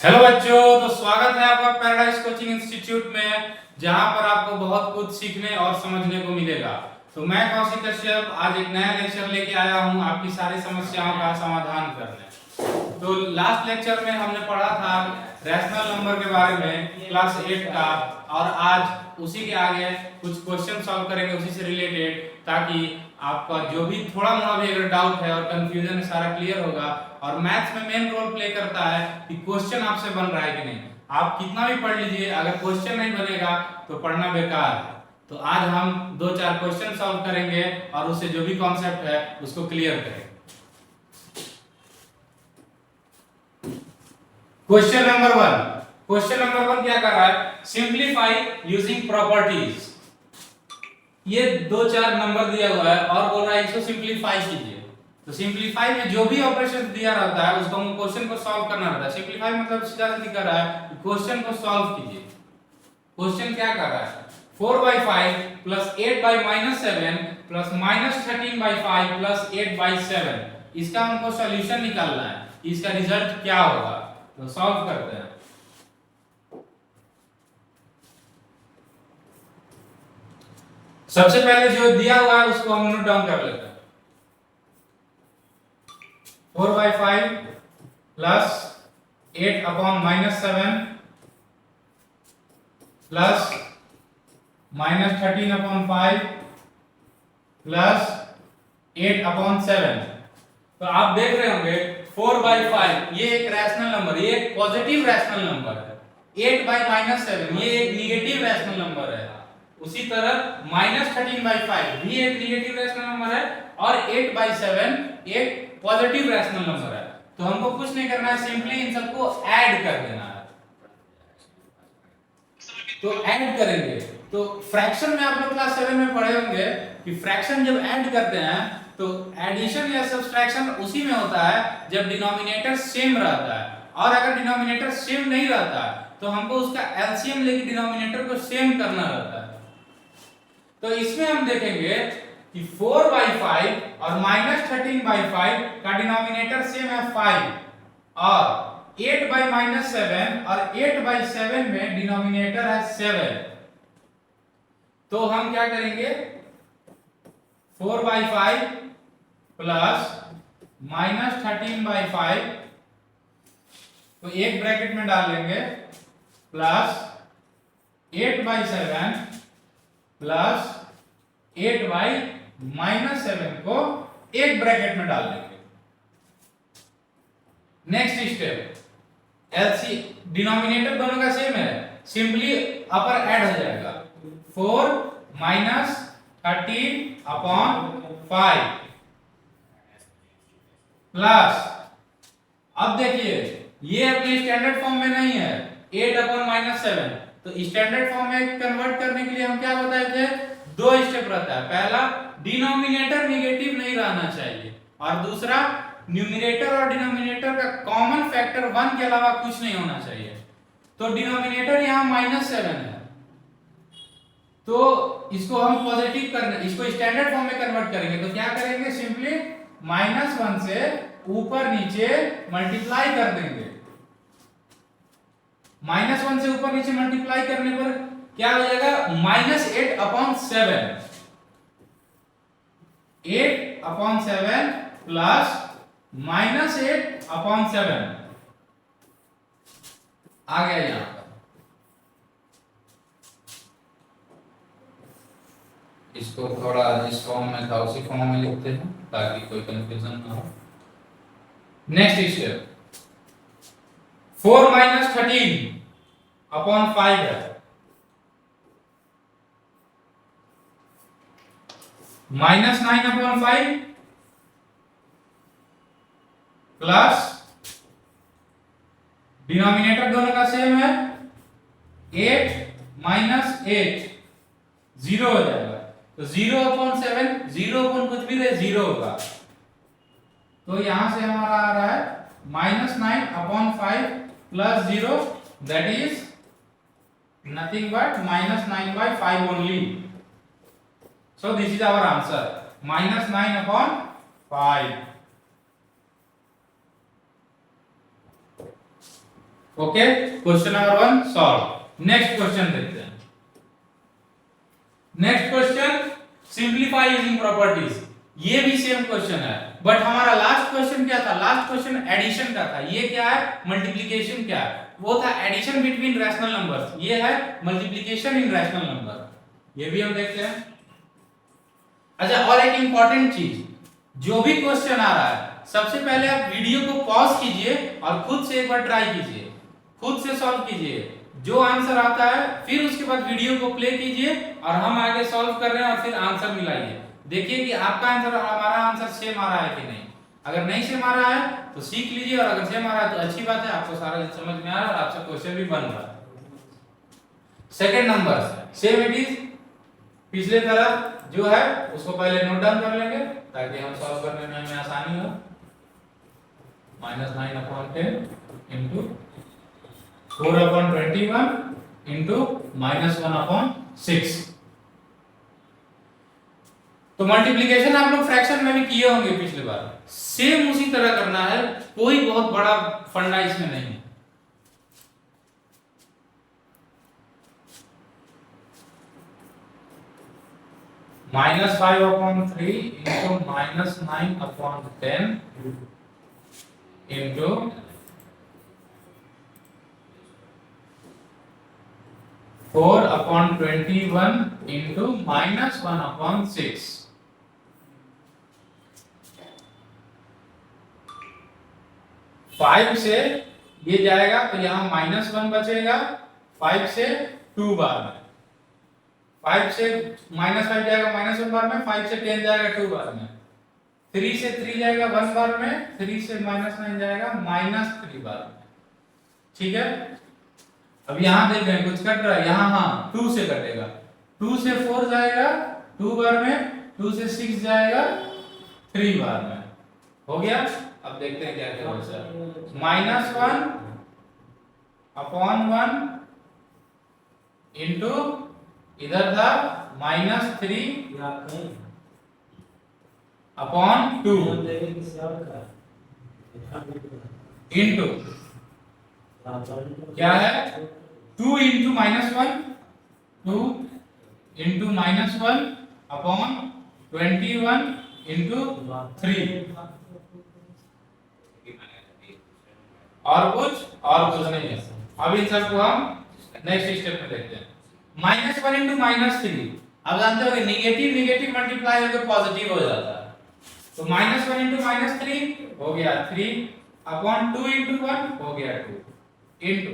Hello बच्चों, तो स्वागत है आपका पैराडाइज कोचिंग इंस्टीट्यूट में, जहां पर आपको बहुत कुछ सीखने और समझने को मिलेगा। तो मैं कौशिक कश्यप आज एक नया लेक्चर लेके आया हूं आपकी सारी समस्याओं का समाधान करने। तो लास्ट लेक्चर में हमने पढ़ा था रैशनल नंबर के बारे में क्लास 8 का, और आज उसी के आगे कुछ क्वेश्चन सॉल्व करेंगे उसी से रिलेटेड, ताकि आपका जो भी थोड़ा मोड़ा भी अगर डाउट है और कंफ्यूजन है सारा क्लियर होगा। और मैथ्स में मेन रोल प्ले करता है कि क्वेश्चन आपसे बन रहा है कि नहीं। आप कितना भी पढ़ लीजिए, अगर क्वेश्चन नहीं बनेगा तो पढ़ना बेकार है। तो आज हम दो चार क्वेश्चन सॉल्व करेंगे और उससे जो भी कॉन्सेप्ट है उसको क्लियर करेंगे। क्वेश्चन नंबर 1 क्या कर रहा है? Simplify using properties. ये दो चार नंबर दिया हुआ है और बोल रहा है इसको सिंप्लीफाई कीजिए। तो सिंप्लीफाई में जो भी ऑपरेशन दिया रहता है उसको हम क्वेश्चन को सॉल्व करना रहता है। सिंप्लीफाई मतलब सीधा सीधी कर रहा है क्वेश्चन को सॉल्व कीजिए। क्वेश्चन क्या कर रहा है? 4/5 प्लस 8/-7 प्लस -13/5 प्लस 8/7, इसका हमको सॉल्यूशन निकालना है, इसका रिजल्ट क्या होगा। तो सॉल्व करते हैं। सबसे पहले जो दिया हुआ है उसको हम नोट डाउन कर लेते हैं। 4/5 प्लस 8/-7 प्लस -13/5 प्लस 8/7। तो आप देख रहे होंगे 4/5 ये एक रैशनल नंबर, ये एक पॉजिटिव रैशनल नंबर है। 8/-7 ये एक निगेटिव रैशनल नंबर है। उसी तरह -13/5 भी एक निगेटिव रैशनल नंबर है और 8/7 एक पॉजिटिव रैशनल नंबर है। तो हमको कुछ नहीं करना है, सिंपली इन सबको ऐड कर देना है। तो ऐड करेंगे तो फ्रैक्शन में आप लोग क्लास 7 में पढ़े होंगे कि फ्रैक्शन जब ऐड करते हैं तो एडिशन या सब्सट्रैक्शन उसी में होता है जब डिनोमिनेटर सेम रहता है। और अगर डिनोमिनेटर सेम नहीं रहता तो हमको उसका एलसीएम लेके डिनोमिनेटर को सेम करना रहता है। तो इसमें हम देखेंगे कि 4/5 और -13/5 का डिनोमिनेटर सेम है 5, और 8/-7 और 8/7 में डिनोमिनेटर है 7। तो हम क्या करेंगे? 4/5 प्लस -13/5 तो एक ब्रैकेट में डाल लेंगे, प्लस 8/7 प्लस 8/-7 को एक ब्रैकेट में डाल देंगे। नेक्स्ट स्टेप, एलसी डिनोमिनेटर दोनों का सेम है, सिंपली अपर ऐड हो जाएगा। 4 -13/5 प्लस, अब देखिए ये अपने स्टैंडर्ड फॉर्म में नहीं है 8/-7, तो स्टैंडर्ड फॉर्म में कन्वर्ट करने के लिए हम क्या बताए थे? दो स्टेप रहता है। पहला, डिनोमिनेटर निगेटिव नहीं रहना चाहिए, और दूसरा, न्यूमरेटर और डिनोमिनेटर का कॉमन फैक्टर 1 के अलावा कुछ नहीं होना चाहिए। तो डिनोमिनेटर यहां -7 है, तो इसको हम पॉजिटिव करने, इसको स्टैंडर्ड फॉर्म में कन्वर्ट करेंगे। तो क्या करेंगे? सिंपली -1 से ऊपर नीचे मल्टीप्लाई कर देंगे। -1 से ऊपर नीचे मल्टीप्लाई करने पर क्या हो जाएगा? -8/7, 8/7 प्लस -8/7 आ गया यहां पर। इसको थोड़ा इस फॉर्म में था उसी फॉर्म में लिखते हैं ताकि कोई कंफ्यूजन ना हो। नेक्स्ट स्टेप, 4 -13/5 है, -9/5 प्लस डिनोमिनेटर दोनों का सेम है 8 -8 0 हो जाएगा। तो 0/7, 0 कुछ भी रहे 0 होगा। तो यहां से हमारा आ रहा है -9/5 plus 0, that is nothing but -9/5 only. So this is our answer, -9/5. Okay, question number 1 solve. Next question देखते हैं। Next question simplify using properties. ये भी सेम क्वेश्चन है, बट हमारा लास्ट क्वेश्चन क्या था? लास्ट क्वेश्चन एडिशन का था। ये क्या है? मल्टीप्लिकेशन क्या है? वो था एडिशन बिटवीन रैशनल नंबर्स, ये है मल्टीप्लिकेशन इन रैशनल नंबर। ये भी हम देखते हैं। अच्छा, और एक इंपॉर्टेंट चीज, जो भी क्वेश्चन आ रहा है सबसे पहले आप वीडियो को पॉज कीजिए और खुद से एक बार ट्राई कीजिए, खुद से सॉल्व कीजिए। जो आंसर आता है फिर उसके बाद वीडियो को प्ले कीजिए और हम आगे सॉल्व कर रहे हैं और फिर आंसर मिलाइए। देखिए कि आपका आंसर और हमारा आंसर सेम आ रहा है कि नहीं। अगर नहीं सेम आ रहा है तो सीख लीजिए, और अगर सेम आ रहा है तो अच्छी बात है, आपको सारा समझ में आ रहा है और आपसे क्वेश्चन भी बन रहा है। Second number same it is, पिछले तरफ जो है उसको पहले नोट डाउन कर लेंगे ताकि हम सॉल्व करने में हमें आसानी हो। -9/10 इंटू 4/21 इंटू -1/6। तो मल्टीप्लिकेशन आप लोग फ्रैक्शन में भी किए होंगे पिछले बार, सेम उसी तरह करना है, कोई बहुत बड़ा फंडा इसमें नहीं है। -5/3 इंटू -9/10 इंटू 4/21 इंटू -1/6। 5 से ये जाएगा तो यहाँ -1 बचेगा, 5 से 2 बार में, 5 से -5 जाएगा -1 बार में, 5 से 10 जाएगा 2 बार में, 3 से 3 जाएगा 1 बार में, 3 से -9 जाएगा -3 बार में। ठीक है, अब यहाँ देख रहे हैं कुछ कट रहा है, यहाँ हाँ 2 से कटेगा, 2 से 4 जाएगा 2 बार में, 2 से 6 जाएगा 3 बार में। हो गया। अब देखते हैं क्या क्या बचा। -1/1 इंटू इधर था -3/2 इंटू क्या है 2 इंटू -1, 2 इंटू -1/21 इंटू 3। और कुछ नहीं है। अब इन सबको हम नेक्स्ट स्टेप में देखते हैं। -1 इंटू -3, अब जानते हो कि नेगेटिव मल्टीप्लाई होकर पॉजिटिव हो जाता है, तो -1 इंटू -3 हो गया 3/2 इंटू 1 हो गया 2 इंटू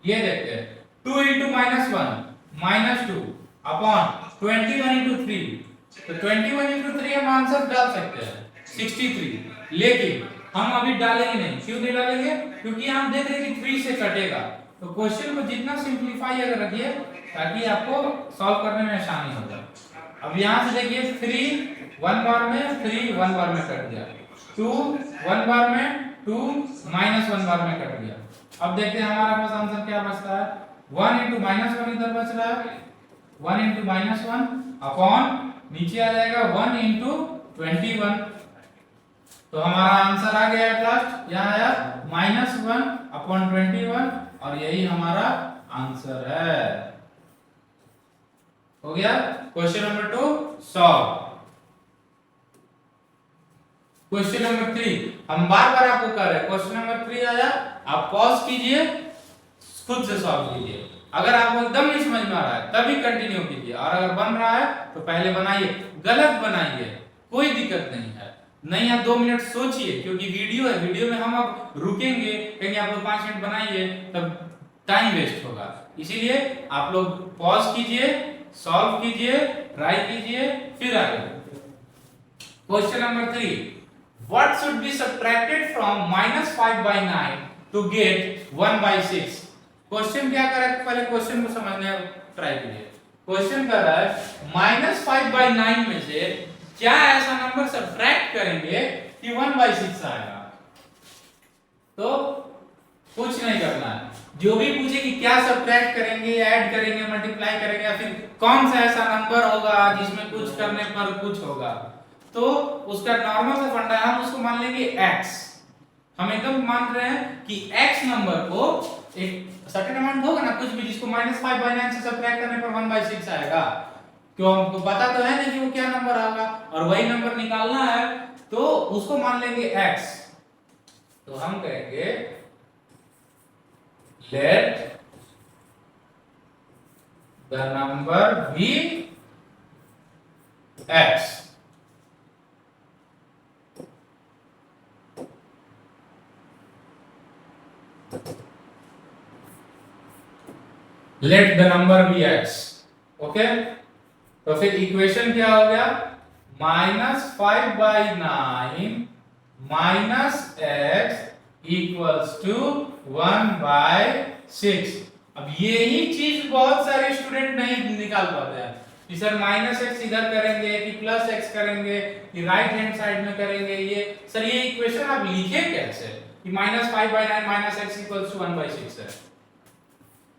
ये देखते हैं 2 इंटू -1 -2/21 इंटू 3, तो 21 इंटू 3 हम आंसर डाल सकते हैं 63, लेकिन हम अभी डालेंगे नहीं। क्यों नहीं डालेंगे? क्योंकि हम देख रहे हैं कि 3 से कटेगा, तो क्वेश्चन को जितना सिंपलीफाई अगर रखिए ताकि आपको सॉल्व करने में आसानी हो जाए। अब यहाँ से देखिए 3 1 बार में, 3 1 बार में कट गया, 2 1 बार में, 2 -1 बार में कट गया। अब देखते हैं हमारे पास आंसर क्या बचता है। 1 इंटू -1 इधर बच रहा है, 1 इंटू -1 अपॉन नीचे आ जाएगा 1 इंटू 21, तो हमारा आंसर आ गया एट लास्ट, यहाँ आया -1/21 और यही हमारा आंसर है। हो गया। Question number 2 solve. Question number 3 हम बार आपको कर रहे हैं। क्वेश्चन नंबर 3 आया, आप पॉज कीजिए, खुद से सॉल्व कीजिए। अगर आपको एकदम नहीं समझ में आ रहा है तभी कंटिन्यू कीजिए, और अगर बन रहा है तो पहले बनाइए, गलत बनाइए कोई दिक्कत नहीं है। नहीं आप 2 मिनट सोचिए, क्योंकि वीडियो है, वीडियो में हम अब रुकेंगे, कहेंगे आप लोग 5 मिनट बनाइए, तब टाइम वेस्ट होगा। इसीलिए आप लोग पॉज कीजिए, सॉल्व कीजिए, ट्राई कीजिए, फिर आगे। Question number 3, what should be subtracted from -5/9 to get 1/6। Question क्या कर रहा है, पहले क्वेश्चन को समझने ट्राई कीजिए। क्वेश्चन कर रहा है -5/9 में से क्या ऐसा नंबर सब्ट्रैक्ट करेंगे कि 1/6 आएगा। तो कुछ नहीं करना है, जो भी पूछे कि क्या सब्ट्रैक्ट करेंगे, ऐड करेंगे, मल्टीप्लाई करेंगे, या फिर कौन सा ऐसा नंबर होगा जिसमें कुछ करने पर कुछ होगा, तो उसका नॉर्मल सा फंडा है, हम उसको मान लेंगे x। हम एकदम मान रहे हैं कि x नंबर को एक सर्टेन अमाउंट होगा ना कुछ भी जिसको -5/9 से सब्ट्रैक्ट करने पर 1/6 आएगा, क्यों हमको पता तो है ना कि वो क्या नंबर आएगा, और वही नंबर निकालना है तो उसको मान लेंगे x। तो हम कहेंगे let the number be x। Let the number be x। Okay, तो फिर इक्वेशन क्या हो गया, -5/9 -x इक्वल्स टू 1/6। अब यही चीज बहुत सारे स्टूडेंट नहीं निकाल पाते हैं कि सर -x इधर करेंगे कि +x करेंगे कि राइट हैंड साइड में करेंगे। ये सर ये इक्वेशन आप लिखे कैसे कि -5/9 -x इक्वल्स टू 1/6 है।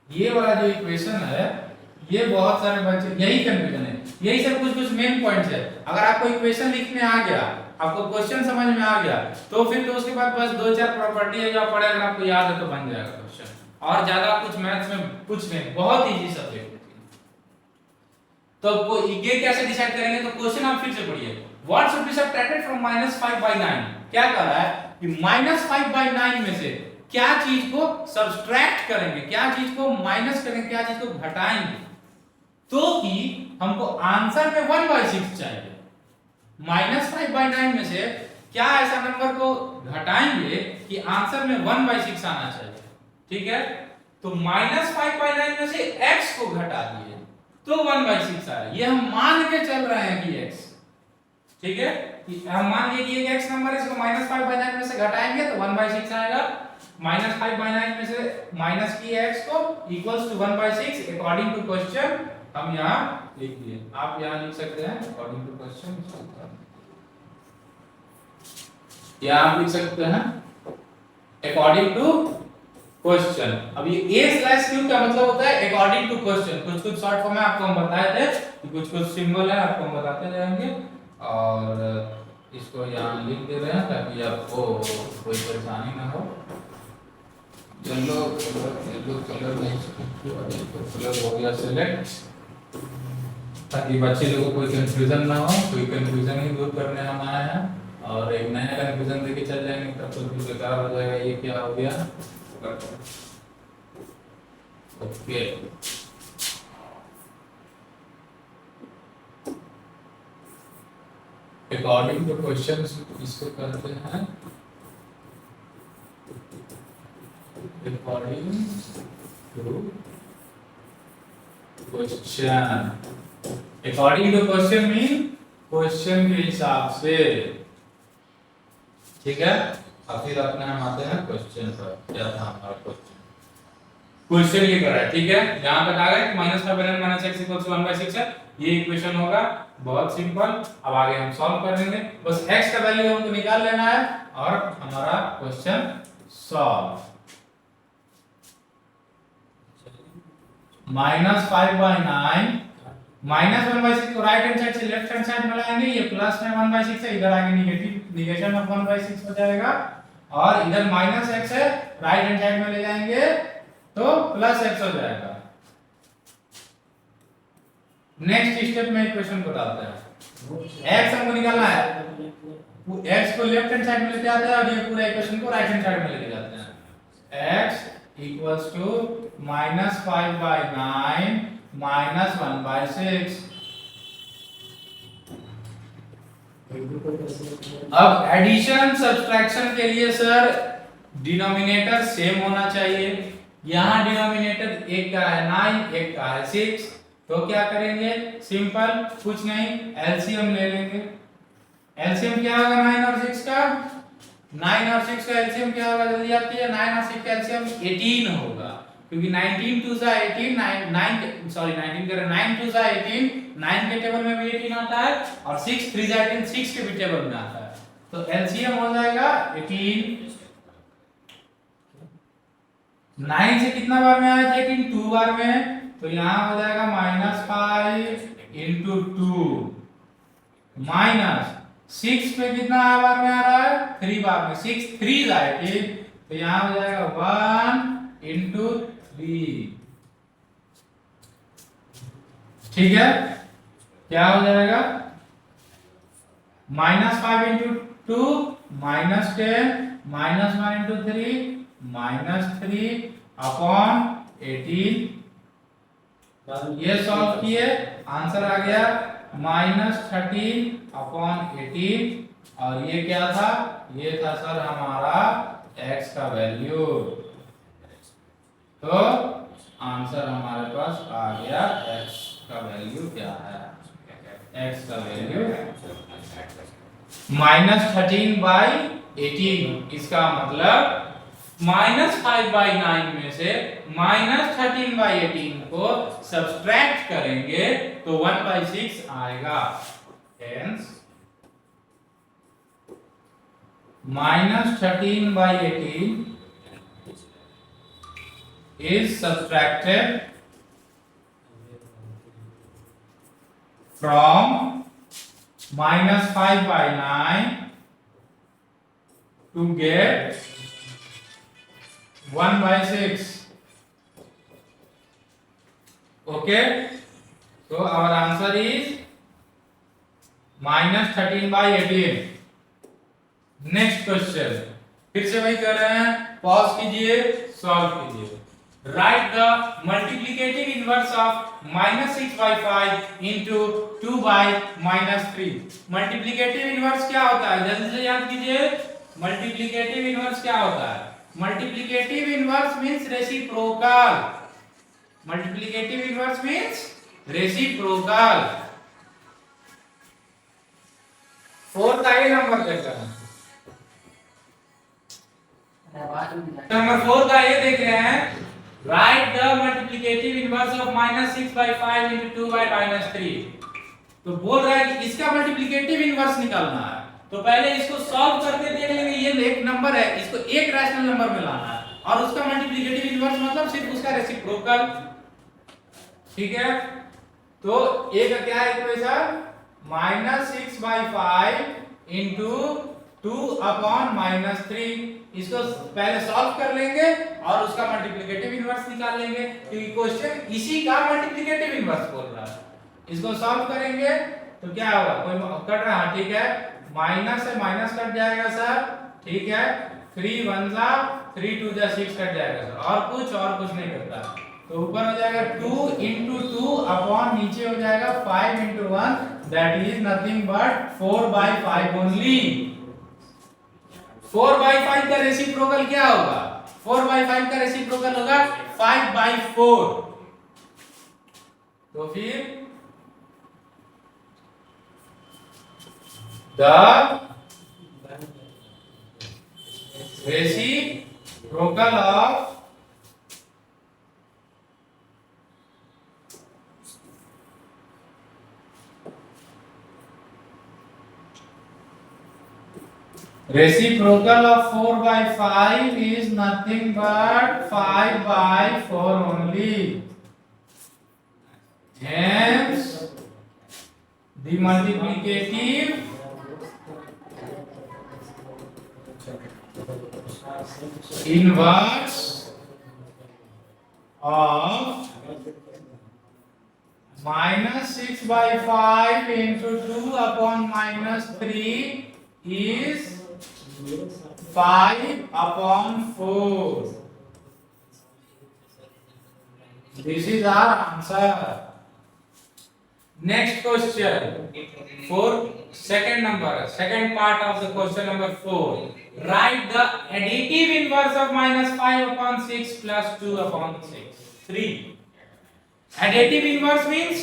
ये वाला जो इक्वेशन है ये बहुत सारे बच्चे यही कंफ्यूजन है, यही सब कुछ मेन पॉइंट्स है। अगर आपको इक्वेशन लिखने आ गया, आपको क्वेश्चन समझ में आ गया, तो फिर तो उसके बाद बस 2-4 प्रॉपर्टी है जो आप पढ़े, अगर आपको याद है तो बन जाएगा क्वेश्चन। और ज्यादा कुछ मैथ्स में कुछ नहीं, बहुत इजी सब्जेक्ट है। तो ये कैसे डिसाइड करेंगे, तो क्वेश्चन आप फिर से पढ़िए। What should B subtracted from -5/9। क्या कह रहा है कि -5/9 में से क्या चीज को सब्ट्रैक्ट करेंगे, क्या चीज को माइनस करेंगे, क्या चीज को घटाएंगे, तो कि हमको आंसर में 1/6 चाहिए। -5/9 में से क्या ऐसा नंबर को घटाएंगे कि आंसर में 1/6 आना चाहिए। ठीक है, तो -5/9 में से x को घटा दिए तो 1/6 आया। ये हम मान के चल रहे हैं कि x, ठीक है, कि हम मान लिए कि एक x नंबर है, इसको -5/9 में से घटाएंगे तो 1/6 आएगा। -5/9 में से माइनस किए x को equals to 1/6 according to question हम यहाँ लिख दिए। आप यहाँ लिख सकते हैं अकॉर्डिंग टू क्वेश्चन, यहाँ आप लिख सकते हैं अकॉर्डिंग टू क्वेश्चन। अब ये a/q का मतलब होता है अकॉर्डिंग टू क्वेश्चन। कुछ शॉर्ट फॉर्म में आपको हम बताए थे कि कुछ सिंबल है, आपको हम बताते जाएंगे और इसको यहाँ लिख दे रहे हैं ताकि आपको कोई परेशानी ना हो। येलो कलर नहीं, कलर हो गया सिलेक्ट, ताकि बच्चे लोगों को कोई कंफ्यूजन ना हो। कोई कंफ्यूजन ही दूर करने हम आए हैं, और एक नया कंफ्यूजन देके चल जाएंगे तब तो फिर बेकार हो जाएगा। ये क्या हो गया, ओके। अकॉर्डिंग टू क्वेश्चन इसको करते हैं according to question. According to question mean question के हिसाब से, ठीक है। अब फिर अपने हम आते हैं क्वेश्चन पर। क्या था हमारा क्वेश्चन, क्वेश्चन ये कर रहा है, ठीक है। यहां तक आ गए -5/9 -x इक्वल्स टू 1/6 है। ये इक्वेशन होगा, बहुत सिंपल। अब आगे हम सॉल्व कर लेंगे, बस x का वैल्यू हमको निकाल लेना है और हमारा क्वेश्चन सॉल्व। -5/9 -1/6 को राइट हैंड साइड से लेफ्ट हैंड साइड में लाएंगे, ये प्लस में 1/6 है, इधर आगे नेगेटिव निगेशन ऑफ 1/6 हो जाएगा, और इधर -x है, राइट हैंड साइड में ले जाएंगे तो +x हो जाएगा। नेक्स्ट स्टेप में इक्वेशन को डालते हैं। x हमको निकालना है, x को लेफ्ट हैंड साइड में लेके आते हैं और ये पूरा इक्वेशन को राइट हैंड साइड में लेके जाते हैं। x equals to -5/9 -1/6। अब एडिशन सब्ट्रैक्शन के लिए सर डिनोमिनेटर सेम होना चाहिए। यहाँ डिनोमिनेटर एक का है 9, एक का है 6, तो क्या करेंगे, सिंपल, कुछ नहीं, एलसीएम ले लेंगे। एलसीएम क्या होगा 9 और 6 का, 9 और 6 का एलसीएम क्या होगा, जल्दी याद कीजिए। 9 और 6 का एलसीएम 18 होगा, क्योंकि 19 2 सा 18, 9 सॉरी 19 करें, 9 2 सा 18, 9 के टेबल में भी 18 आता है, और 6 3 सा 18, 6 के भी टेबल में आता है। तो एलसीएम हो जाएगा 18। 9 से कितना बार में आया था 18, 2 बार में, तो यहाँ हो जाएगा -5 × 2 माइनस 6 पे कितना बार में आ रहा है, 3 बार में, 6 3 18, तो यहाँ हो जाएगा 1 इंटू 3, ठीक है। क्या हो जाएगा, -5 इंटू 2 -10, -1 इंटू 3 -3 अपॉन 18। ये सॉल्व किए, आंसर आ गया -13 अपॉन 18। और ये क्या था, ये था सर हमारा x का वैल्यू। तो आंसर हमारे पास आ गया, x का वैल्यू क्या है, x का वैल्यू -13/18। इसका मतलब -5/9 में से -13/18 को सब्सट्रैक्ट करेंगे तो 1/6 आएगा। Hence -13/18 is subtracted from -5/9 to get 1/6. Okay, so our answer is -13/18। Next question फिर से वही कर रहे हैं, पॉज कीजिए, सॉल्व कीजिए। Right the multiplicative inverse of -6/5 into 2/-3। Multiplicative inverse क्या होता है, जल्दी से याद कीजिए। मल्टीप्लिकेटिव इनवर्स क्या होता है, multiplicative inverse means reciprocal. Multiplicative inverse means reciprocal. 4 का ये नंबर देखा है, नंबर 4 का ये देख रहे हैं। Right the multiplicative inverse of -6/5 into 2/-3। तो बोल रहा है कि इसका मल्टीप्लिकेटिव इनवर्स निकालना है। तो पहले इसको सॉल्व करके देख लेंगे। ये एक नंबर है, इसको एक रैशनल नंबर में लाना है और उसका मल्टीप्लिकेटिव इनवर्स मतलब सिर्फ उसका रेसिप्रोकल, ठीक है। तो ए का क्या है इक्वेशन, -6/5 into 2/-3। इसको पहले सॉल्व कर लेंगे और उसका मल्टीप्लिकेटिव इनवर्स निकाल लेंगे, क्योंकि क्वेश्चन इसी का मल्टीप्लिकेटिव इनवर्स बोल रहा है। इसको सॉल्व करेंगे तो क्या होगा, कोई कट रहा है, ठीक है। माइनस से माइनस कट जाएगा सर, ठीक है। 3 1 जा 3 2 जा 6 कट जाएगा सर, और कुछ नहीं करता। तो ऊपर हो जाएगा 2 into 2 अपॉन नीचे हो जाएगा 5 into 1, that is nothing but 4/5 only. 4/5 का रेसिप्रोकल क्या होगा, 4/5 का रेसिप्रोकल होगा 5/4। तो फिर the reciprocal of reciprocal of 4/5 is nothing but 5/4 only. Hence the multiplicative inverse of -6/5 into 2/-3 is 5/4. This is our answer. Next question, second part of the question number 4. Write the additive inverse of -5/6 plus 2/6. 3. Additive inverse means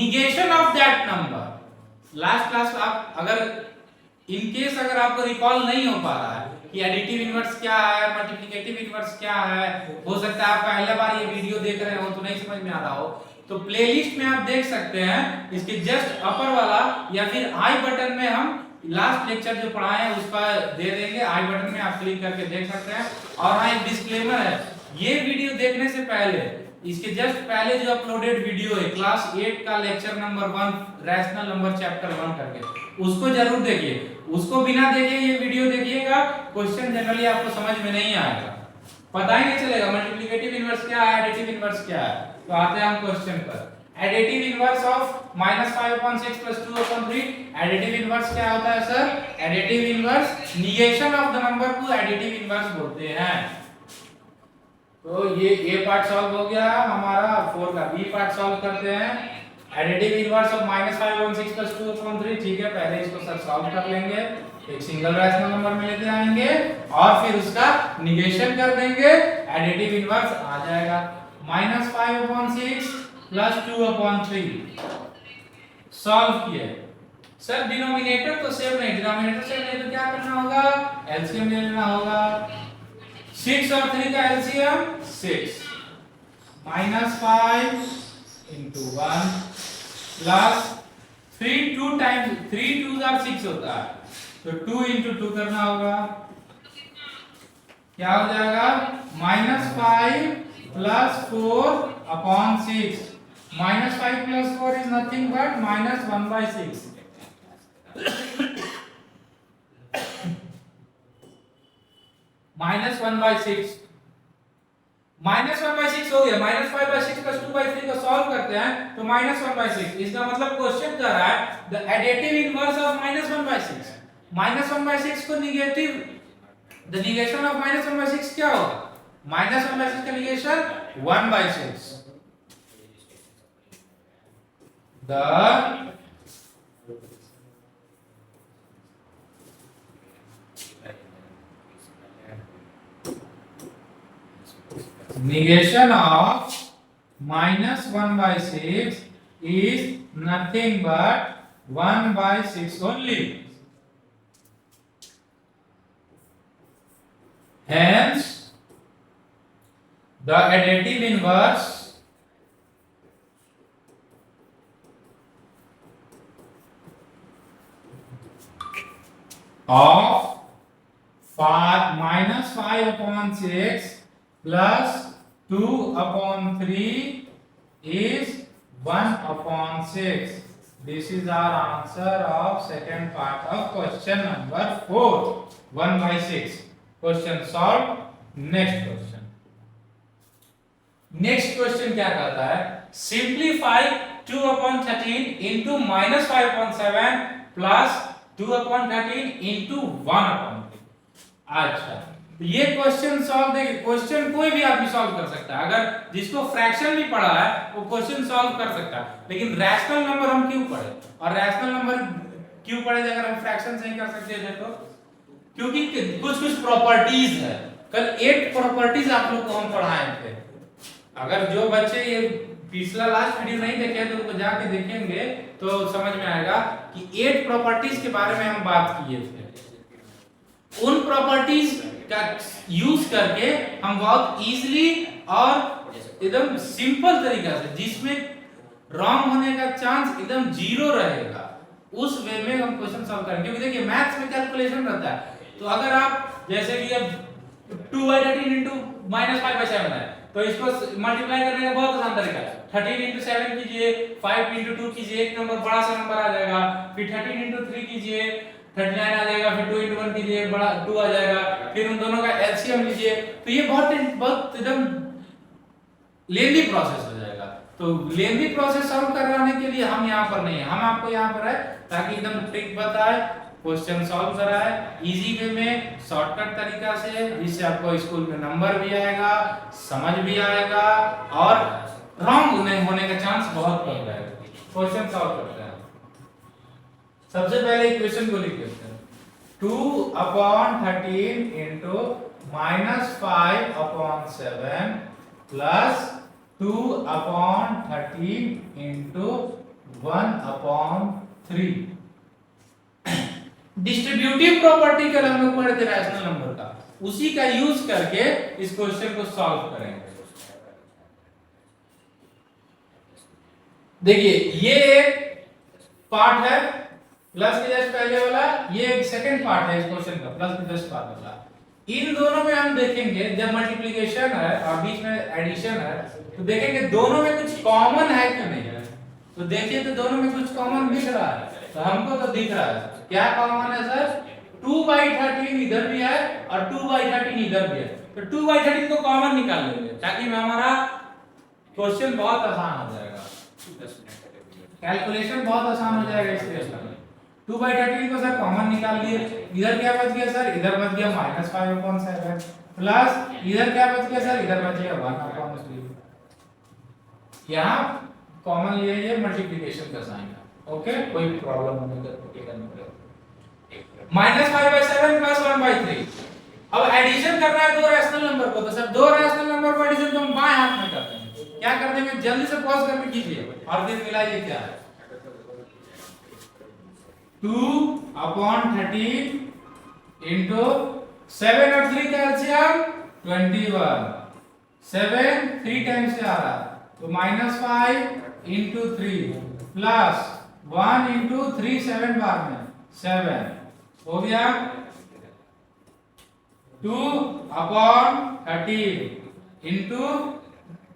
negation of that number. Last class में आप अगर in case अगर आपको recall नहीं हो पा रहा है कि एडिटिव इनवर्स क्या है, मल्टीप्लिकेटिव इनवर्स क्या है, हो सकता है आप पहले बार ये वीडियो देख रहे हो तो नहीं समझ में आ रहा हो, तो प्लेलिस्ट में आप देख सकते हैं। इसके जस्ट अपर वाला या फिर आई बटन में हम लास्ट लेक्चर जो पढ़ाए हैं उसका दे देंगे, आई बटन में आप क्लिक करके देख सकते हैं। और हाँ, एक डिस्क्लेमर है, ये वीडियो देखने से पहले इसके जस्ट पहले जो अपलोडेड वीडियो है क्लास 8 का lecture number 1 rational number chapter 1 करके, उसको जरूर देखिए। उसको बिना देखे ये वीडियो देखिएगा, क्वेश्चन जनरली आपको समझ में नहीं आएगा। पता ही नहीं चलेगा मल्टीप्लिकेटिव इनवर्स क्या है, एडिटिव इनवर्स क्या है। तो आते हैं हम क्वेश्चन पर। Additive inverse of -5/6 + 2/3, additive inverse क्या होता है sir? Additive inverse negation of the number को एडिटिव इनवर्स बोलते हैं। तो ये ए पार्ट सॉल्व हो गया हमारा, 4 का बी पार्ट सॉल्व करते हैं। एडिटिव इनवर्स ऑफ -5/6 + 2/3, ठीक है, पहले इसको सर सॉल्व कर लेंगे, एक सिंगल रैशनल नंबर में लेते आएंगे और फिर उसका निगेशन कर देंगे, एडिटिव इनवर्स आ जाएगा। -5/6 + 2/3 सॉल्व किए। सर डिनोमिनेटर तो सेम नहीं, डिनोमिनेटर सेम नहीं तो क्या करना होगा? एलसीएम ले लेना होगा। 6 और 3 का एलसीएम 6, -5 * 1 प्लस 3 2 टाइम्स 3 2 आर 6 होता है, तो 2 * 2 करना होगा, क्या हो जाएगा? -5 + 4/6, -5 + 4 is nothing but -1/6। -1/6 -1/6 हो गया। -5/6 + 2/3 को सॉल्व करते हैं तो -1/6, इसका मतलब क्वेश्चन कर रहा है द एडिटिव इनवर्स ऑफ -1/6। -1/6 को निगेटिव, द निगेशन ऑफ -1/6 क्या होगा? -1/6 का negation 1/6। The negation of -1/6 is nothing but 1/6 only. Hence, the additive inverse of -5/6 plus 2/3 is 1/6. This is our answer of second part of question number 4, 1/6. Question solved. Next question. Next question क्या कहता है? Simplify 2/13 into -5/7 plus 2/13 into 1/3. अच्छा, तो ये question solve, देखिए question कोई भी आदमी सॉल्व कर सकता है, अगर जिसको फ्रैक्शन भी पढ़ा है वो क्वेश्चन सॉल्व कर सकता है, लेकिन रैशनल नंबर हम क्यों पढ़े? और रैशनल नंबर क्यों पढ़े अगर हम फ्रैक्शन से ही कर सकते थे? तो क्योंकि कुछ कुछ प्रॉपर्टीज है। कल 8 प्रॉपर्टीज आप लोग को हम पढ़ाए थे। अगर जो बच्चे ये पिछला लास्ट वीडियो नहीं देखे तो उनको जाके देखेंगे तो समझ में आएगा कि 8 प्रॉपर्टीज के बारे में हम बात किए थे। उन प्रॉपर्टीज का यूज करके हम बहुत इजीली और एकदम सिंपल तरीका से, जिसमें रॉन्ग होने का चांस एकदम 0 रहेगा, उस वे में हम क्वेश्चन सॉल्व करेंगे। क्योंकि देखिए मैथ्स में कैलकुलेशन रहता है, तो अगर आप जैसे कि अब 2/13 into -5/7 है, तो इसको मल्टीप्लाई करने का बहुत आसान तरीका है। 13 into 7 कीजिए, 5 into 2 कीजिए, एक नंबर बड़ा सा नंबर आ जाएगा। फिर 13 into 3 कीजिए, 39 आ जाएगा। फिर 2 into 1 कीजिए, बड़ा 2 आ जाएगा। फिर उन दोनों का एलसीएम लीजिए, तो ये बहुत एकदम लेंदी प्रोसेस हो जाएगा। तो लेंदी प्रोसेस सॉल्व करवाने के लिए हम यहाँ पर नहीं है, हम आपको यहाँ पर है ताकि एकदम ट्रिक बताए, क्वेश्चन सॉल्व कराए इजी वे में, शॉर्टकट तरीका से, जिससे आपको स्कूल में नंबर भी आएगा, समझ भी आएगा और रॉन्ग होने का चांस बहुत कम रहेगा। क्वेश्चन सॉल्व करते हैं। सबसे पहले इक्वेशन को लिख लेते हैं। 2/13 into -5/7 plus 2/13 into 1/3। Distributive property कल हम लोग पढ़े थे रैशनल नंबर का, उसी का यूज करके इस क्वेश्चन को सॉल्व करेंगे। देखिए ये एक पार्ट है प्लस के जस्ट पहले वाला, ये एक सेकंड पार्ट है इस क्वेश्चन का, प्लस के जस्ट पार्ट वाला। इन दोनों में हम देखेंगे जब मल्टीप्लिकेशन है और बीच में एडिशन है, तो देखेंगे दोनों में कुछ कॉमन है कि नहीं है। तो देखिए तो दोनों में कुछ कॉमन दिख रहा है, तो हमको तो दिख रहा है क्या कॉमन है सर? 2/13 इधर भी है और 2/13 इधर भी है, तो 2/13 को कॉमन निकाल लेंगे ताकि हमारा क्वेश्चन बहुत आसान हो जाएगा, कैलकुलेशन बहुत आसान हो जाएगा इसलिए सर 2/13 को सर कॉमन निकाल लिए। इधर क्या बच गया सर, इधर बच गया -5/7 प्लस इधर क्या बच गया सर, इधर बच गया 1/3। यहाँ कॉमन लिए ये मल्टीप्लिकेशन का साइन है। ओके, कोई प्रॉब्लम नहीं करना पड़ेगा। -5/7 प्लस 1/3। अब एडिशन करना है दो रैशनल नंबर को, तो सर दो रैशनल नंबर को एडिशन तो हम बाएं हाथ में करते हैं। क्या करते हैं, जल्दी से पॉज करके कीजिए और फिर मिलाइए क्या है। 2/13 into 7 और 3 का एलसीएम 21। 7 3 टाइम्स से आ रहा तो -5 into 3 प्लस 1 into 3 7 बार में 7 हो गया। 2/13 into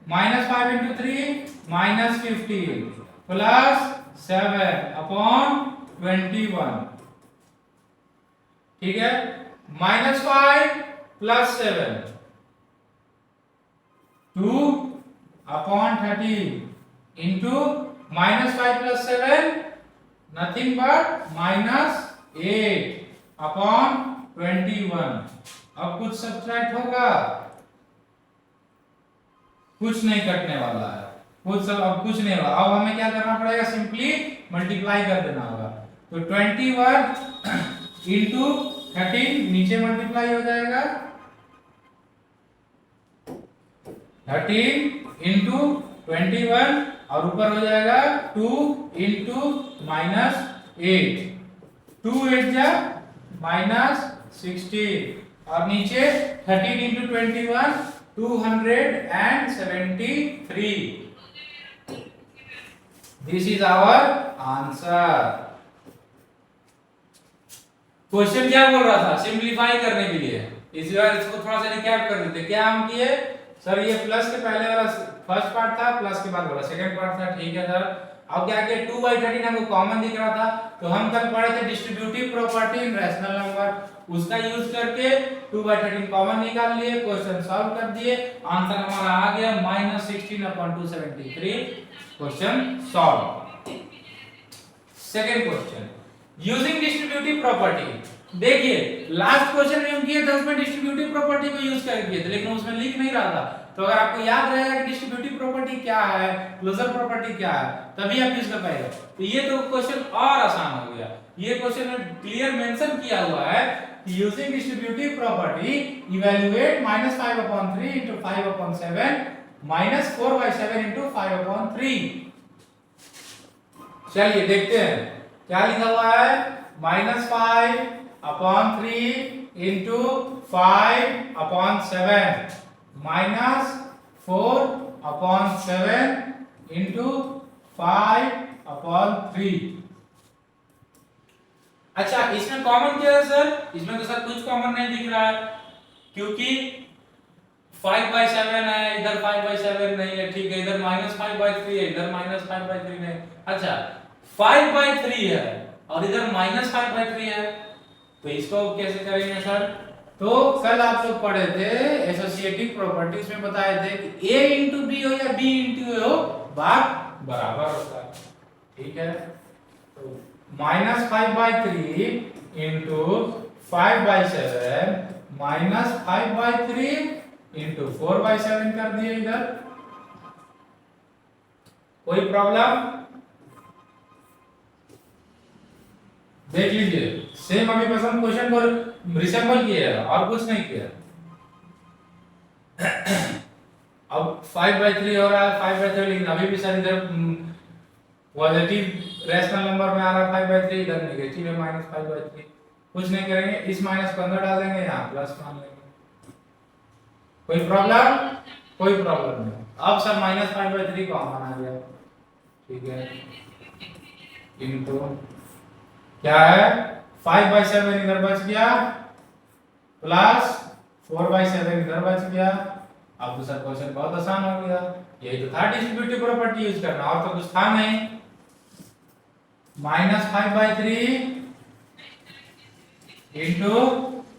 -5 into 3 -15 प्लस 7/21। ठीक है, -5 plus 7 2/13 into -5 plus 7 nothing but -8/21। अब कुछ सब्ट्रैक्ट होगा, कुछ नहीं कटने वाला है, अब कुछ नहीं होगा। अब हमें क्या करना पड़ेगा, सिंपली मल्टीप्लाई कर देना होगा। तो 21 into 13 नीचे मल्टीप्लाई हो जाएगा, 13 into 21 और ऊपर हो जाएगा 2 into -8 2 8 जा -16 और नीचे 13 into 21 273। This is our answer. Question क्या बोल रहा था, सिंप्लीफाई करने के लिए। इस बार इसको थोड़ा सा रिकैप कर देते। क्या हम किए सर, ये प्लस के पहले वाला फर्स्ट पार्ट था, प्लस के बाद वाला सेकंड पार्ट था। ठीक है सर, अब क्या किया, 2/13 हमको कॉमन दिख रहा था तो हम कल पढ़े थे distributive property in rational number, उसका यूज करके 2/13 कॉमन निकाल लिए, क्वेश्चन सॉल्व कर दिए, आंसर हमारा आ गया -16/273। Question solve. Second question using distributive property. देखिए लास्ट क्वेश्चन में हम किए थे उसमें डिस्ट्रीब्यूटिव प्रॉपर्टी को यूज कर किए थे, लेकिन उसमें लिख नहीं रहा था। तो अगर आपको याद रहेगा कि डिस्ट्रीब्यूटिव प्रॉपर्टी क्या है, क्लोजर प्रॉपर्टी क्या है, तभी आप यूज कर पाएंगे। तो ये तो क्वेश्चन और आसान हो गया। ये क्वेश्चन में क्लियर मेंशन किया हुआ है using distributive property evaluate -5/3 into 5/7 -4/7 into 5/3। चलिए देखते हैं क्या लिखा हुआ है, -5/3 into 5/7 -4/7 into 5/3। अच्छा, इसमें कॉमन क्या है सर, इसमें तो सर कुछ कॉमन नहीं दिख रहा है क्योंकि 5/7 है, इधर 5/7 नहीं है। ठीक है, इधर -5/3 है, इधर -5/3 नहीं। अच्छा 5/3 है और इधर -5/3 है, तो इसको कैसे करेंगे सर। तो कल आप लोग पढ़े थे एसोसिएटिव प्रॉपर्टीज में बताए थे कि a into b हो या b into a हो, भाग बराबर होता है। ठीक है, तो -5/3 into 5/7 -5/3 into 4/7 कर दिए इधर। कोई प्रॉब्लम, देख लीजिए सेम अभी बस हम क्वेश्चन को रिसेंबल किया है और कुछ नहीं किया। अब 5/3 हो रहा है, 5/3, लेकिन अभी भी सर इधर पॉजिटिव रैशनल नंबर में आ रहा है 5/3, इधर नेगेटिव है -5/3। कुछ नहीं करेंगे, इस माइनस को अंदर डाल देंगे, यहाँ प्लस मान लेंगे। कोई प्रॉब्लम, कोई प्रॉब्लम नहीं। अब सर -5/3 कॉमन आ गया। ठीक है, इनको क्या है 5/7 इधर बच गया प्लस 4/7 इधर बच गया। अब दूसरा क्वेश्चन बहुत आसान हो गया, यही तो था डिस्ट्रीब्यूटिव प्रॉपर्टी यूज करना, और तो कुछ था नहीं। -5/3 इनटू,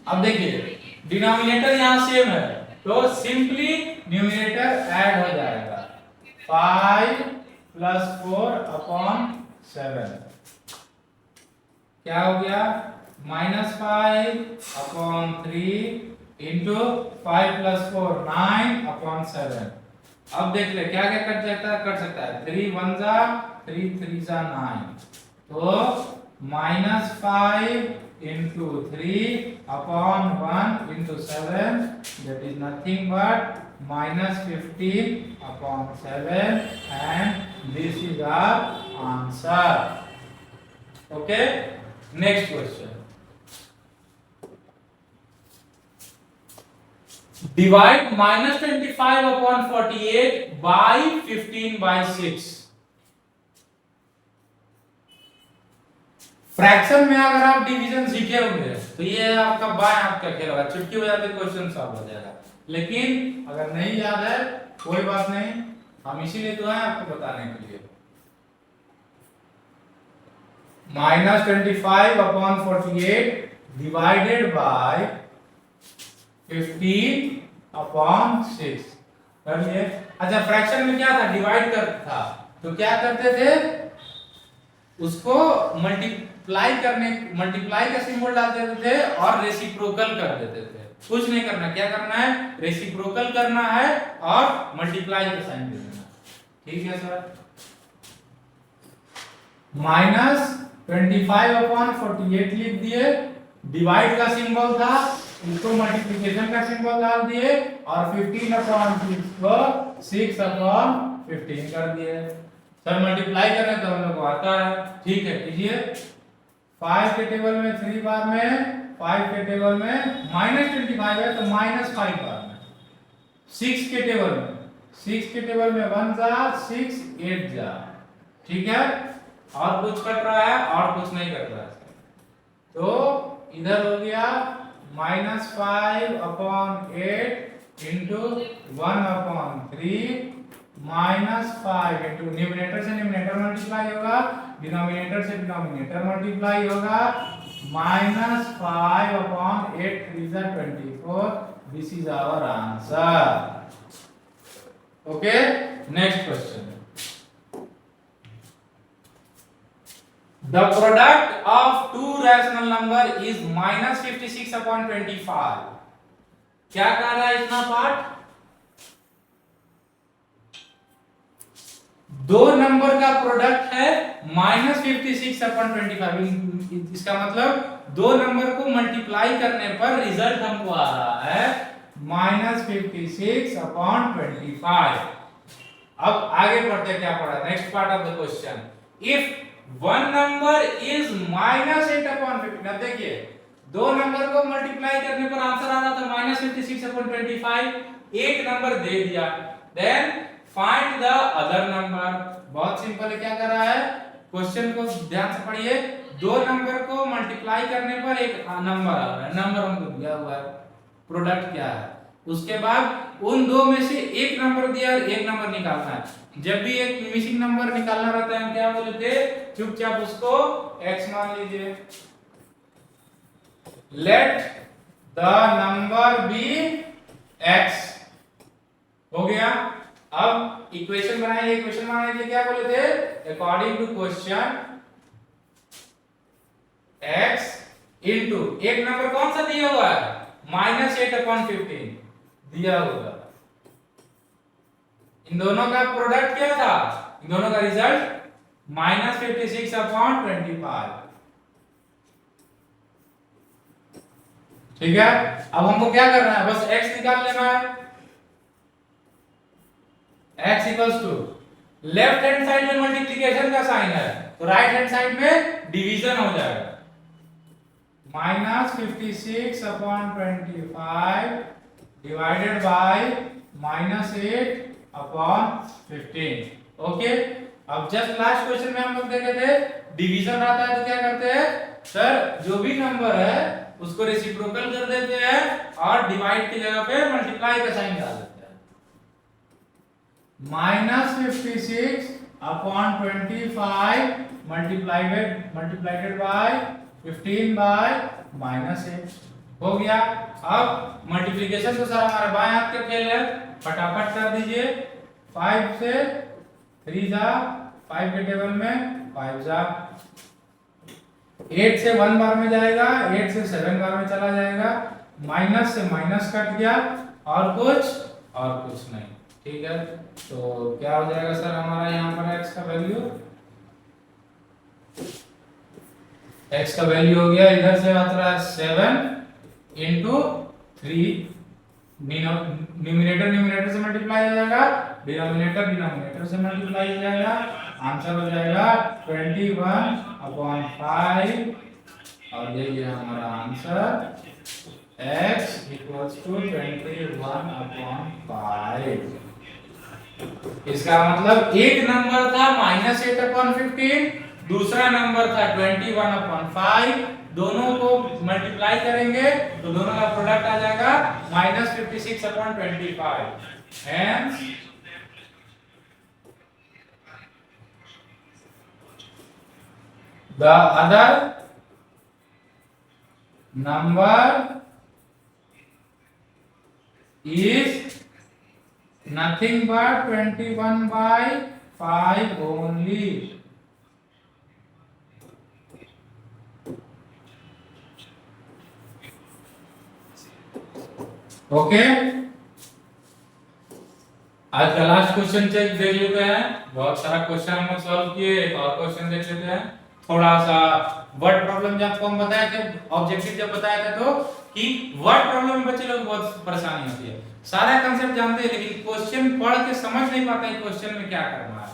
अब देखिए डिनोमिनेटर यहां सेम है तो सिंपली न्यूमरेटर ऐड हो जाएगा 5 प्लस 4 अपॉन 7 क्या हो गया -5 अपॉन 3 इंटू 5 प्लस 4 9 अपॉन 7। अब देख ले क्या क्या कट सकता है 3 1 जा 3 3 जा 9 तो -5 into 3 upon 1 into 7 that is nothing but -15 upon 7 and this is our answer. Okay, next question. Divide -25 upon 48 by 15 by 6. Fraction में अगर आप डिवीजन सीखे होंगे तो ये आपका बाएं हाथ का खेल होगा, चुटकी हो जाती क्वेश्चन सॉल्व हो जाएगा। लेकिन अगर नहीं याद है कोई बात नहीं, हम इसीलिए तो हैं आपको बताने के लिए। -25 अपॉन 48 डिवाइडेड बाय 15 अपॉन 6 कर लिए। अच्छा फ्रैक्शन में क्या था डिवाइड कर था तो क्या करते थे उसको मल्टीप्लाई का सिंबल डाल देते थे और रेसिप्रोकल कर देते थे। कुछ नहीं करना, क्या करना है रेसिप्रोकल करना है और मल्टीप्लाई का साइन दे देना। ठीक है सर। -25 अपॉन 48 लिख दिए, डिवाइड का सिंबल था इसको मल्टीप्लिकेशन का सिंबल डाल दिए और 15 अपॉन 6 को 6 अपॉन 15 कर दिए। सर मल्टीप्लाई करना तो हम लोग को आता है, ठीक है कीजिए। 5 के टेबल में 3 बार में, 5 के टेबल में -25 है तो -5 बार में, 6 के टेबल में 6 के टेबल में 1 जा 6 8 जा। ठीक है, और कुछ कट रहा है और कुछ नहीं कट रहा है तो इधर हो गया -5 upon 8 into 1 upon 3 -5 into numerator से न्यूमरेटर मल्टीप्लाई होगा, डिनोमिनेटर से डिनोमिनेटर मल्टीप्लाई होगा, -5 अपॉन 8 3 जा 24। This is our answer. Okay, next question. The product of two rational number is -56 upon 25. क्या कह रहा है इतना पार्ट? दो नंबर का प्रोडक्ट है -56 अपॉन 25। इसका मतलब दो नंबर को मल्टीप्लाई करने पर रिजल्ट हमको आ रहा है -56 अपॉन 25। अब आगे बढ़ते क्या पढ़ा, next part of the question. If one number is -8 upon 15। अब देखिए दो नंबर को मल्टीप्लाई करने पर आंसर आ रहा था -56 अपॉन 25। एक नंबर दे दिया, then find the other number. बहुत सिंपल है, क्या कर रहा है क्वेश्चन को ध्यान से पढ़िए। दो नंबर को मल्टीप्लाई करने पर एक नंबर आ रहा है, नंबर हमको दिया हुआ है, प्रोडक्ट क्या है। उसके बाद उन दो में से एक नंबर दिया और एक नंबर निकालना है। जब भी एक मिसिंग नंबर निकालना रहता है हम क्या बोलते थे, चुपचाप उसको x मान लीजिए। Let the number be x। हो गया। अब इक्वेशन बनाइए, इक्वेशन बनाने के लिए क्या बोले थे, according to question x into एक नंबर कौन सा दिया हुआ है -8 अपॉन 15 दिया हुआ। इन दोनों का प्रोडक्ट क्या था, इन दोनों का रिजल्ट -56 अपॉन 25। ठीक है, अब हमको क्या करना है, बस x निकाल लेना है। x equals to left hand side में मल्टीप्लिकेशन का साइन है तो राइट हैंड साइड में डिवीजन हो जाएगा। -56 upon 25 divided by -8 upon 15। Okay, अब जस्ट लास्ट क्वेश्चन में हम लोग देखे थे डिवीजन आता है तो क्या करते हैं सर, जो भी नंबर है उसको रेसिप्रोकल कर देते हैं और डिवाइड की जगह पे मल्टीप्लाई का साइन डाल देते हैं। -56 अपॉन 25 मल्टीप्लाइड बाय 15 बाय -8। हो गया। अब मल्टीप्लिकेशन तो सर हमारे बाएं हाथ का खेल है, फटाफट कर दीजिए। 5 से 3 जा 5 के टेबल में 5 जा, 8 से 1 बार में जाएगा, 8 से 7 बार में चला जाएगा, माइनस से माइनस कट गया, और कुछ नहीं। ठीक है, तो क्या हो जाएगा सर हमारा यहाँ पर x का वैल्यू, x का वैल्यू हो गया, इधर से आता है 7 इंटू 3, न्यूमिनेटर से मल्टीप्लाई हो जाएगा, डिनोमिनेटर से मल्टीप्लाई हो जाएगा, आंसर हो जाएगा 21/5, और ये हमारा आंसर x = 21/5। इसका मतलब एक नंबर था -8/15, दूसरा नंबर था 21/5, दोनों को मल्टीप्लाई करेंगे तो दोनों का प्रोडक्ट आ जाएगा -56/25। Hence the other number is nothing but 21/5 only. Okay, आज का लास्ट क्वेश्चन चेक देख लेते हैं। बहुत सारा क्वेश्चन हम सॉल्व किए, एक और क्वेश्चन देख लेते हैं। थोड़ा सा वर्ड प्रॉब्लम जब आपको हम बताए थे, ऑब्जेक्टिव जब बताया था, तो कि वर्ड प्रॉब्लम में बच्चे लोग बहुत परेशानी होती है। सारा कांसेप्ट जानते हैं लेकिन क्वेश्चन पढ़ के समझ नहीं पाते हैं क्वेश्चन में क्या करना है,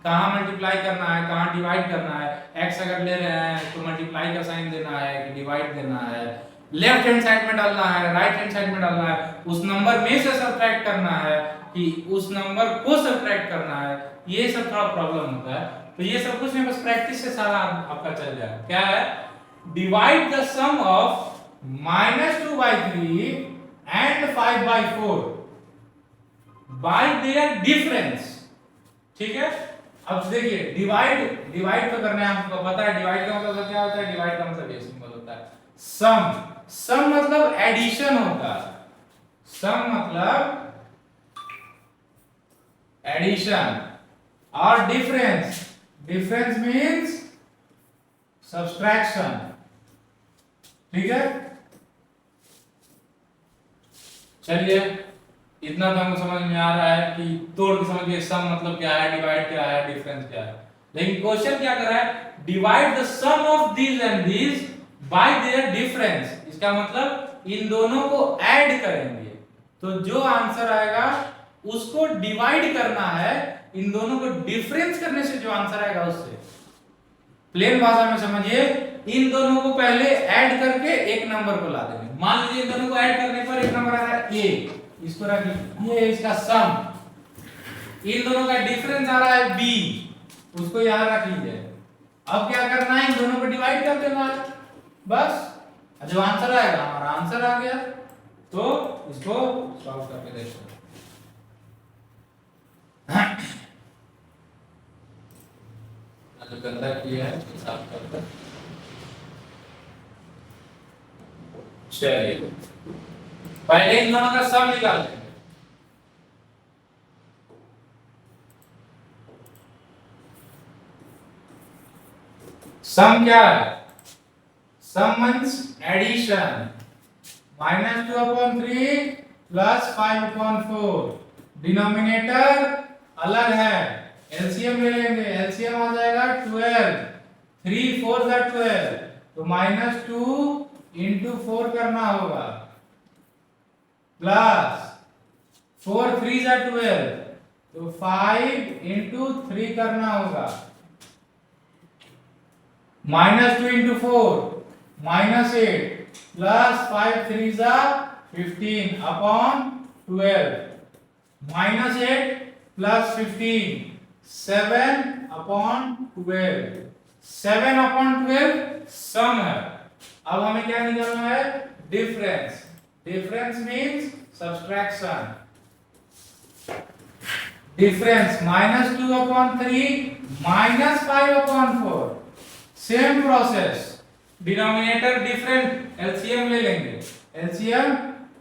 कहाँ मल्टीप्लाई करना है, कहाँ डिवाइड करना है। x अगर ले रहे हैं तो मल्टीप्लाई का साइन देना है कि डिवाइड देना है, लेफ्ट हैंड साइड में डालना है, राइट हैंड साइड में डालना है, उस नंबर में से सब्ट्रैक्ट करना है कि उस नंबर को सब्ट्रैक्ट करना है। ये सब थोड़ा प्रॉब्लम होता है, तो ये सब कुछ नहीं, बस प्रैक्टिस से सारा आपका चल जाएगा। क्या है, divide the sum of -2/3 and 5/4 by their difference. ठीक है, अब देखिए डिवाइड तो करना है, आपको पता है डिवाइड का मतलब क्या होता है, डिवाइड का मतलब ये सिंबल होता है सम मतलब एडिशन होता है, सम मतलब एडिशन, और डिफरेंस मींस सब्सट्रैक्शन। ठीक है, चलिए इतना तो हमको समझ में आ रहा है कि तोड़ के समझिए सम मतलब क्या है, डिवाइड क्या है, डिफरेंस क्या है। लेकिन क्वेश्चन क्या कर रहा है, divide the sum of these and these by their difference. इसका मतलब इन दोनों को ऐड करेंगे तो जो आंसर आएगा उसको डिवाइड करना है, इन दोनों को डिफरेंस करने से जो आंसर आएगा उससे। प्लेन भाषा में समझिए, इन दोनों को पहले ऐड करके एक नंबर को ला देंगे। मान लीजिए इन दोनों को ऐड करने पर एक नंबर आ रहा है a, इसको रख लीजिए, ये इसका सम। इन दोनों का डिफरेंस आ रहा है b, उसको यहां रख लीजिए। अब क्या करना है, इन दोनों को डिवाइड कर देना है, बस जो आंसर आएगा हमारा आंसर आ गया। तो इसको सॉल्व करके देखो। जो गंदा किया है साफ करकर, चलिए पहले इन दोनों का सम निकाल लेंगे। सम क्या है, सम मींस एडिशन, -2/3 प्लस 5/4। डिनोमिनेटर अलग है, एलसीएम ले लेंगे, एलसीएम आ जाएगा 12, 3 4 12, तो -2 इंटू 4 करना होगा, प्लस 4 3 12, तो 5 इंटू 3 करना होगा, -2 इंटू 4 -8, प्लस 5 3 15 अपॉन 12, -8 प्लस 15 7/12, 7/12 सम है। अब हमें क्या निकालना है, difference means subtraction. Difference -2/3 -5/4, same process, denominator different, LCM ले लेंगे, एलसीएम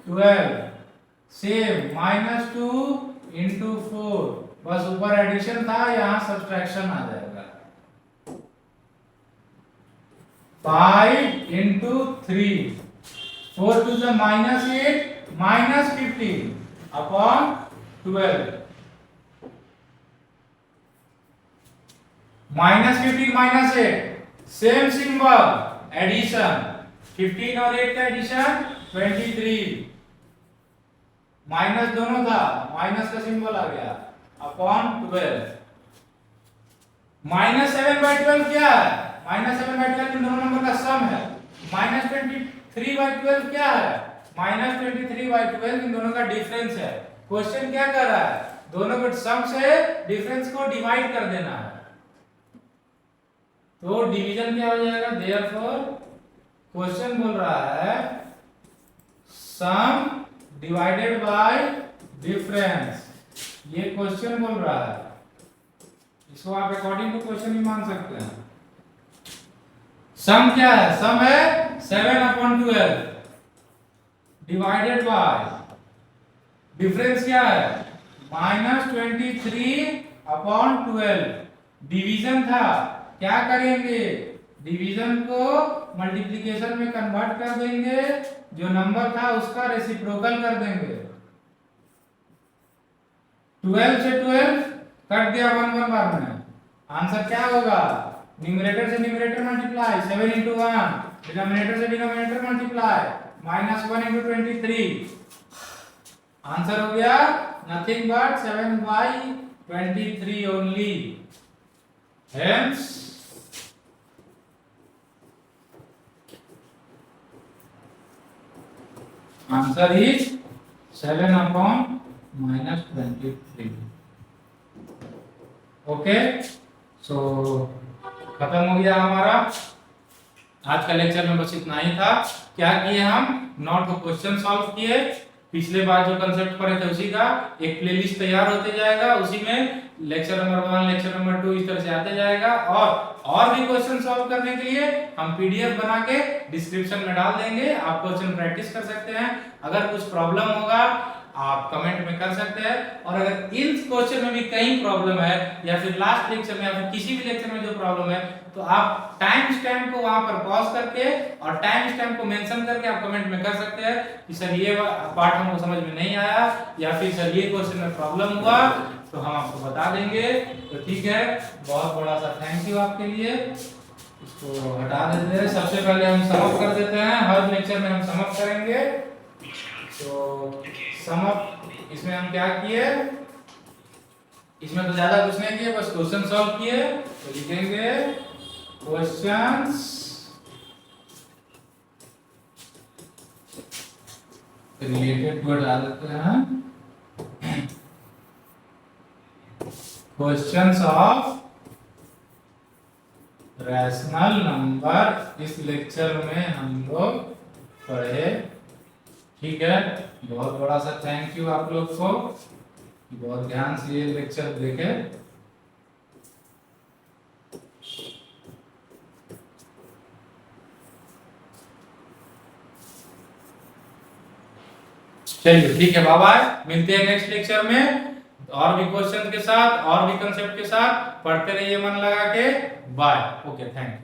12 सेम -2 into 4 बस ऊपर एडिशन था यहाँ सब्ट्रैक्शन आ जाएगा 5 into 3 4 to the -8 -15 upon 12 -15 -8 same symbol addition 15 और 8 का एडिशन 23 माइनस दोनों था माइनस का सिंबल आ गया अपॉन 12 -7/12 क्या है -7/12 इन दोनों नंबर का सम है -23/12 क्या है -23/12 इन दोनों का डिफरेंस है क्वेश्चन क्या कर रहा है दोनों के सम से डिफरेंस को डिवाइड कर देना है तो डिवीजन क्या हो जाएगा देयरफॉर क्वेश्चन बोल रहा है सम डिवाइडेड बाय डिफरेंस ये क्वेश्चन बोल रहा है इसको आप अकॉर्डिंग टू क्वेश्चन भी मान सकते हैं सम क्या है सम है 7/12 डिवाइडेड बाय डिफरेंस क्या है -23/12 डिवीजन था क्या करेंगे डिवीजन को मल्टीप्लिकेशन में कन्वर्ट कर देंगे जो नंबर था उसका रेसिप्रोकल कर देंगे 12 से 12 कट गया 1 बार में आंसर क्या होगा न्यूमरेटर से न्यूमरेटर मल्टीप्लाई 7 into 1 डिनोमिनेटर से डिनोमिनेटर मल्टीप्लाई -1 into 23 आंसर हो गया nothing but 7/23 only hence answer is 7/23 okay so खत्म हो गया हमारा आज का लेक्चर में बस इतना ही था क्या किए हम नॉट को क्वेश्चन सॉल्व किए पिछले बार जो कंसेप्ट पढ़े थे उसी का एक प्लेलिस्ट तैयार होते जाएगा उसी में लेक्चर नंबर 1 लेक्चर नंबर 2 इस तरह से आते जाएगा और भी क्वेश्चन सॉल्व करने के लिए हम पीडीएफ बना के डिस्क्रिप्शन में डाल देंगे आप क्वेश्चन प्रैक्टिस कर सकते हैं अगर कुछ प्रॉब्लम होगा आप कमेंट में कर सकते हैं और अगर इन क्वेश्चन में भी कहीं प्रॉब्लम है या फिर लास्ट लेक्चर में या फिर किसी भी लेक्चर में जो प्रॉब्लम है तो आप टाइम स्टैम्प को वहां पर पॉज करके और टाइम स्टैम्प को मेंशन करके आप कमेंट में कर सकते हैं कि सर ये पार्ट हमको समझ में नहीं आया या फिर सर ये क्वेश्चन में प्रॉब्लम हुआ तो हम आपको बता देंगे तो ठीक है बहुत बड़ा सा थैंक यू आपके लिए इसको हटा देते हैं सबसे पहले हम सम अप कर देते हैं हर लेक्चर में हम सम अप करेंगे तो सम अप इसमें हम क्या किए इसमें तो ज्यादा कुछ नहीं किए बस क्वेश्चन सॉल्व किए तो लिखेंगे क्वेश्चंस रिलेटेड वर्ड डाल देते हैं क्वेश्चंस ऑफ रैशनल नंबर इस लेक्चर में हम लोग पढ़े ठीक है बहुत बड़ा सा थैंक यू आप लोग को बहुत ध्यान से ये लेक्चर देखे चलिए ठीक है बाय बाय मिलते हैं नेक्स्ट लेक्चर में और भी क्वेश्चन के साथ और भी कंसेप्ट के साथ पढ़ते रहिए मन लगा के बाय ओके थैंक यू